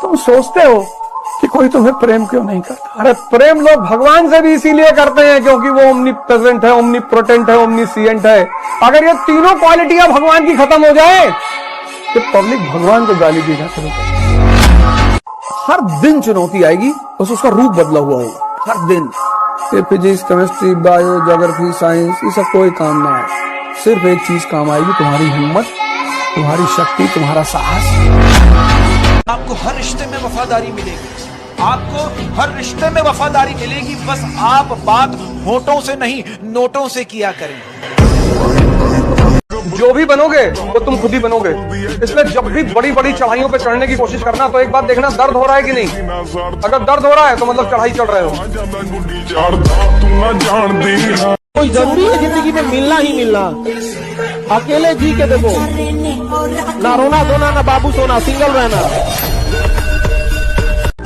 तुम सोचते हो कि कोई तुम्हें प्रेम क्यों नहीं करता। अरे प्रेम लोग भगवान से भी इसीलिए करते हैं क्योंकि वो ओमनी प्रेजेंट है, ओमनी प्रोटेंट है, ओमनीसिएंट है। अगर ये तीनों क्वालिटियां भगवान की खत्म हो जाए तो पब्लिक भगवान को गाली देना शुरू कर। हर दिन चुनौती आएगी, बस उसका रूप बदला हुआ होगा। हर दिन ये physics, chemistry, bio, geography, science, ये सब कोई काम ना आए। सिर्फ एक चीज काम आएगी, तुम्हारी हिम्मत, तुम्हारी शक्ति, तुम्हारा साहस। आपको हर रिश्ते में वफादारी मिलेगी, आपको हर रिश्ते में वफादारी मिलेगी, बस आप बात होठों से नहीं नोटों से किया करें। जो भी बनोगे वो तुम खुद ही बनोगे। इसलिए जब भी बड़ी बड़ी चढ़ाइयों पे चढ़ने की कोशिश करना तो एक बात देखना, दर्द हो रहा है कि नहीं। अगर दर्द हो रहा है तो मतलब चढ़ाई चढ़ रहे हो। कोई जरूरी है जिंदगी में मिलना ही मिलना। अकेले जी के देखो, ना रोना धोना, ना बाबू सोना, सिंगल रहना।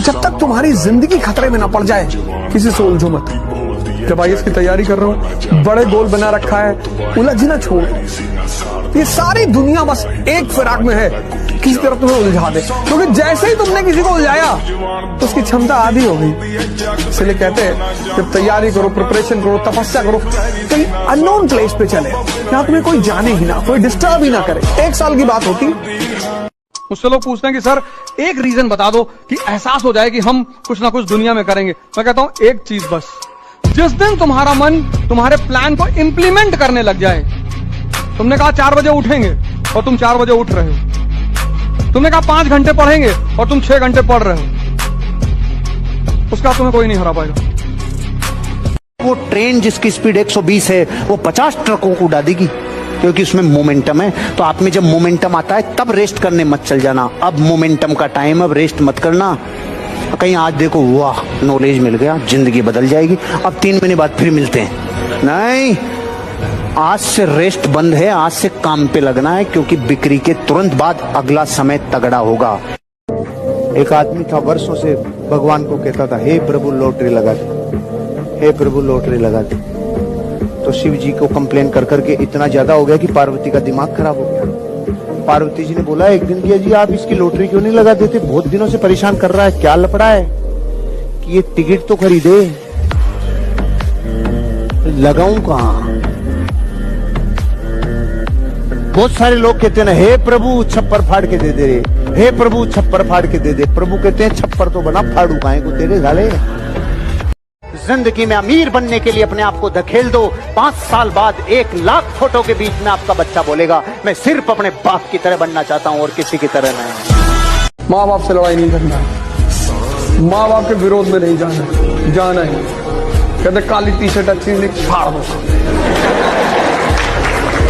जब तक तुम्हारी जिंदगी खतरे में ना पड़ जाए किसी से उलझो मत। जब आईएएस की तैयारी कर रहा हूँ, बड़े गोल बना रखा है, उलझना छोड़। ये सारी दुनिया बस एक फिराक में है, किसी तरह तुम्हें उलझा दे। क्योंकि जैसे ही तुमने किसी को उलझाया तो उसकी क्षमता आधी हो गई। इसलिए कहते हैं जब तैयारी करो, प्रिपरेशन करो, तपस्या करो, कहीं अननोन प्लेस पे चले, जहां तुम्हें कोई जाने ही ना, कोई डिस्टर्ब ही ना करे। 1 साल की बात होती। मुझसे लोग पूछते हैं कि सर एक रीजन बता दो कि एहसास हो जाए कि हम कुछ ना कुछ दुनिया में करेंगे। मैं कहता हूं एक चीज बस, जिस दिन तुम्हारा मन तुम्हारे प्लान को इंप्लीमेंट करने लग जाए। तुमने कहा 4 बजे उठेंगे और तुम 4 बजे उठ रहे हो। तुमने कहा 5 घंटे पढ़ेंगे और तुम 6 घंटे पढ़ रहे हो। उसका तुम्हें कोई नहीं हरा पाएगा। वो ट्रेन जिसकी स्पीड 120 है वो 50 ट्रकों को उड़ा देगी, क्योंकि उसमें मोमेंटम है। तो आप में जब मोमेंटम आता है तब रेस्ट करने मत चल जाना। अब मोमेंटम का टाइम, अब रेस्ट मत करना। कहीं आज देखो वाह नॉलेज मिल गया, जिंदगी बदल जाएगी, अब 3 महीने बाद फिर मिलते हैं। नहीं, आज से रेस्ट बंद है, आज से काम पे लगना है, क्योंकि बिक्री के तुरंत बाद अगला समय तगड़ा होगा। एक आदमी था, वर्षों से भगवान को कहता था, हे प्रभु लॉटरी लगा दे, हे प्रभु लॉटरी लगा दे। तो शिव जी को कंप्लेन कर करके इतना ज्यादा हो गया कि पार्वती का दिमाग खराब हो गया। पार्वती जी ने बोला एक दिन कि जी आप इसकी लॉटरी क्यों नहीं लगा देते, बहुत दिनों से परेशान कर रहा है, क्या लफड़ा है कि ये टिकट तो खरीदे। लगाऊं कहां? बहुत सारे लोग कहते हैं ना, हे प्रभु छप्पर फाड़ के दे दे, हे प्रभु छप्पर फाड़ के दे दे। प्रभु कहते हैं छप्पर तो बना, फाड़ू काहे को तेरे गाले। जिंदगी में अमीर बनने के लिए अपने आप को धकेल दो। 5 साल बाद 1 लाख फोटो के बीच में आपका बच्चा बोलेगा, मैं सिर्फ अपने बाप की तरह बनना चाहता हूं और किसी की तरह नहीं। माँ बाप से लड़ाई नहीं करना, माँ बाप के विरोध में नहीं जाना, जाना है। कहते काली टी शर्ट अच्छी नहीं, फाड़ दो।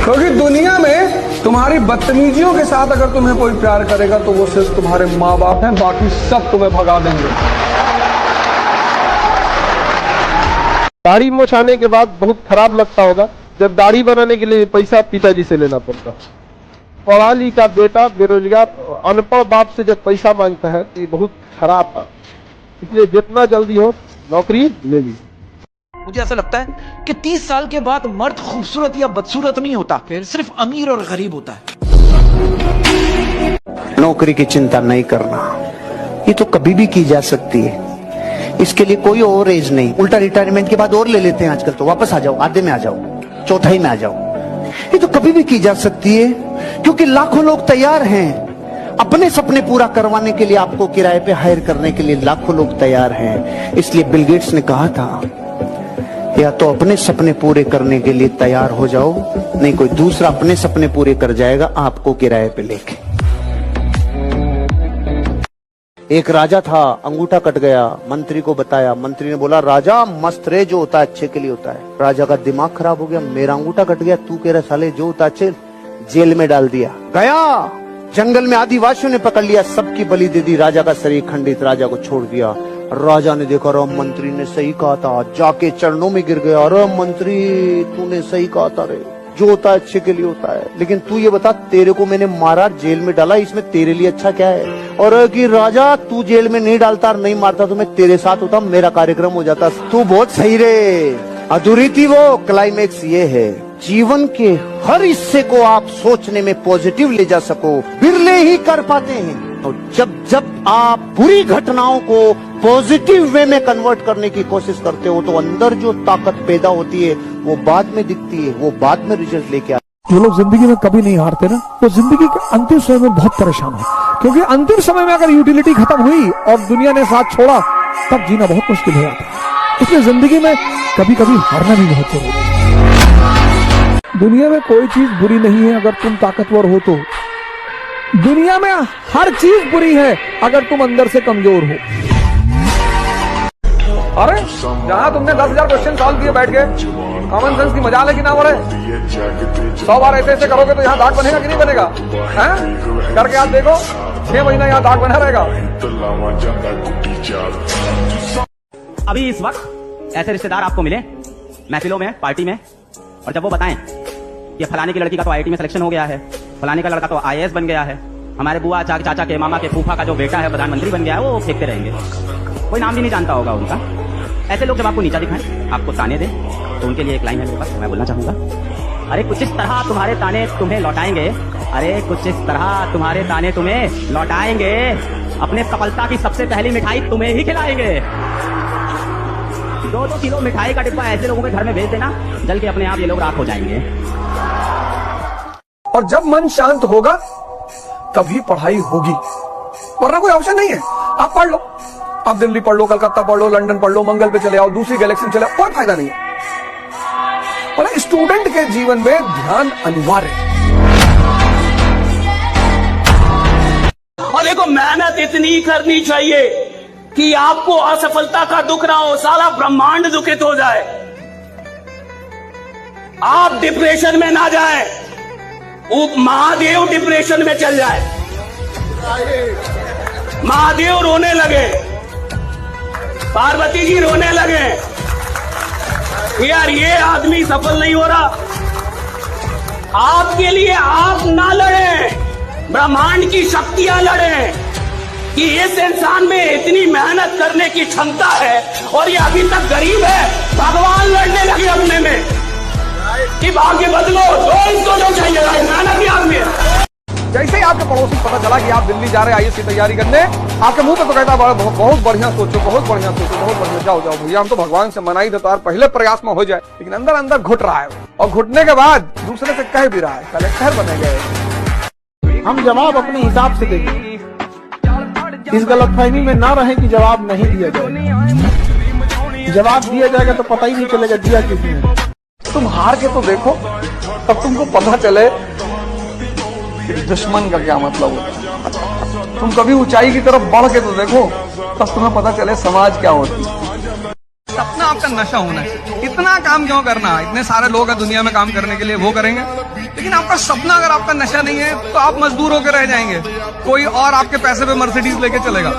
क्योंकि दुनिया में तुम्हारी बदतमीजियों के साथ अगर तुम्हें कोई प्यार करेगा तो वो सिर्फ तुम्हारे माँ बाप हैं, बाकी सब तुम्हें भगा देंगे। दाढ़ी मोछाने के बाद बहुत खराब लगता होगा जब दाढ़ी बनाने के लिए पैसा पिताजी से लेना पड़ता। पढ़ा लिखा बेटा बेरोजगार अनपढ़ बाप से जब पैसा मांगता है तो ये बहुत खराब है। इसलिए जितना जल्दी हो नौकरी ले ली। मुझे ऐसा लगता है कि 30 साल के बाद मर्द खूबसूरत या बदसूरत नहीं होता, फिर सिर्फ अमीर और गरीब होता है। नौकरी की चिंता नहीं करना, ये तो कभी भी की जा सकती है, इसके लिए कोई और एज नहीं। उल्टा रिटायरमेंट के बाद और ले लेते हैं आजकल तो, वापस आ जाओ, आधे में आ जाओ, चौथाई में आ जाओ। ये तो कभी भी की जा सकती है, क्योंकि लाखों लोग तैयार हैं अपने सपने पूरा करवाने के लिए। आपको किराए पे हायर करने के लिए लाखों लोग तैयार हैं। इसलिए बिल गेट्स ने कहा था, या तो अपने सपने पूरे करने के लिए तैयार हो जाओ, नहीं कोई दूसरा अपने सपने पूरे कर जाएगा आपको किराए पे लेके। एक राजा था, अंगूठा कट गया, मंत्री को बताया। मंत्री ने बोला, राजा मस्त रे, जो होता है अच्छे के लिए होता है। राजा का दिमाग खराब हो गया, मेरा अंगूठा कट गया, तू कह रहा साले जो होता अच्छे। जेल में डाल दिया। गया जंगल में आदिवासियों ने पकड़ लिया, सबकी बलि दे दी, राजा का शरीर खंडित, राजा को छोड़ दिया। राजा ने देखा, अरे मंत्री ने सही कहा था, जाके चरणों में गिर गया, अरे मंत्री तूने सही कहा था रे, जो होता है अच्छे के लिए होता है। लेकिन तू ये बता, तेरे को मैंने मारा, जेल में डाला, इसमें तेरे लिए अच्छा क्या है? और कि राजा तू जेल में नहीं डालता और नहीं मारता तो मैं तेरे साथ होता, मेरा कार्यक्रम हो जाता। तू बहुत सही रे। अधूरी थी वो। क्लाइमेक्स ये है, जीवन के हर हिस्से को आप सोचने में पॉजिटिव ले जा सको, बिरले ही कर पाते हैं। तो जब आप बुरी घटनाओं को पॉजिटिव वे में कन्वर्ट करने की कोशिश करते हो तो अंदर जो ताकत पैदा होती है वो बाद में दिखती है, वो बाद में रिजल्ट लेके आती है। जो लोग जिंदगी में कभी नहीं हारते ना, वो जिंदगी के अंतिम समय में बहुत परेशान हो, क्योंकि अंतिम समय में अगर यूटिलिटी खत्म हुई और दुनिया ने साथ छोड़ा तब जीना बहुत मुश्किल हो जाता है। इसलिए जिंदगी में कभी कभी हारना भी बहुत जरूरी है। दुनिया में कोई चीज बुरी नहीं है अगर तुम ताकतवर हो तो। दुनिया में हर चीज बुरी है अगर तुम अंदर से कमजोर हो। अरे जहां तुमने 10,000 क्वेश्चन सॉल्व किए बैठ के, कॉमन सेंस की मजाल है कि ना बोले? 100 बार ऐसे ऐसे करोगे तो यहाँ दाग बनेगा कि नहीं बनेगा? हैं? करके आज देखो, 6 महीना यहाँ दाग बना रहेगा। अभी इस वक्त ऐसे रिश्तेदार आपको मिले महफिलों में, पार्टी में, और जब वो बताएं कि फलाने की लड़की का तो आईआईटी में सिलेक्शन हो गया है, फलाने का लड़का तो आईएएस बन गया है, हमारे बुआ चाचा के मामा के फूफा का जो बेटा है प्रधानमंत्री बन गया है, वो फेंकते रहेंगे, कोई नाम भी नहीं जानता होगा उनका। ऐसे लोग जब आपको नीचा दिखाएं, आपको ताने दें, तो उनके लिए एक लाइन है मेरे पास, मैं बोलना चाहूंगा, अरे कुछ इस तरह तुम्हारे ताने तुम्हें लौटाएंगे, अरे कुछ इस तरह तुम्हारे ताने तुम्हें लौटाएंगे, अपने सफलता की सबसे पहली मिठाई तुम्हें ही खिलाएंगे। 2-2 किलो मिठाई का डिब्बा ऐसे लोगों के घर में भेज देना, जल के अपने आप ये लोग राख हो जाएंगे। और जब मन शांत होगा तभी पढ़ाई होगी, वरना कोई ऑप्शन नहीं है। आप पढ़ लो, आप दिल्ली पढ़ लो, कलकत्ता पढ़ लो, लंदन पढ़ लो, मंगल पे चले आओ, दूसरी गैलेक्सी में चले आओ, कोई फायदा नहीं है। और स्टूडेंट के जीवन में ध्यान अनिवार्य है। और देखो मेहनत इतनी करनी चाहिए कि आपको असफलता का दुख ना हो, सारा ब्रह्मांड दुखित हो जाए, आप डिप्रेशन में ना जाए, महादेव डिप्रेशन में चल जाए, महादेव रोने लगे, पार्वती जी रोने लगे, यार ये आदमी सफल नहीं हो रहा। आपके लिए आप ना लड़े, ब्रह्मांड की शक्तियां लड़े कि इस इंसान में इतनी मेहनत करने की क्षमता है और ये अभी तक गरीब है। भगवान लड़ने लगे अपने में कि भाग्य बदलो, जो चाहिए मेहनत ही आदमी है। जैसे ही आपके पड़ोसी को पता चला कि आप दिल्ली जा रहे हैं आईएएस की तैयारी करने, आपके मुंह पे तो कहता है बहुत बढ़िया सोचो, बहुत बढ़िया सोचो, बहुत बढ़िया, जाओ जाओ भैया, हम तो भगवान से मनाई देता है, पहले प्रयास में हो जाए, लेकिन अंदर अंदर घुट रहा है, और घुटने के बाद दूसरे से कह भी रहा है कलेक्टर बने गए। हम जवाब अपने हिसाब से देंगे, इस गलतफहमी में ना रहें कि जवाब नहीं दिया जाएगा। जवाब दिया जाएगा तो पता ही नहीं चलेगा दिया किसने। तुम हार के तो देखो, तब तुमको पता चले दुश्मन का क्या मतलब होता है। तुम कभी ऊंचाई की तरफ बढ़ के तो देखो, तब तुम्हें पता चले समाज क्या होती है। सपना आपका नशा होना है। इतना काम क्यों करना, इतने सारे लोग हैं दुनिया में काम करने के लिए, वो करेंगे, लेकिन आपका सपना अगर आपका नशा नहीं है तो आप मजदूर होकर रह जाएंगे, कोई और आपके पैसे पे मर्सिडीज लेके चलेगा।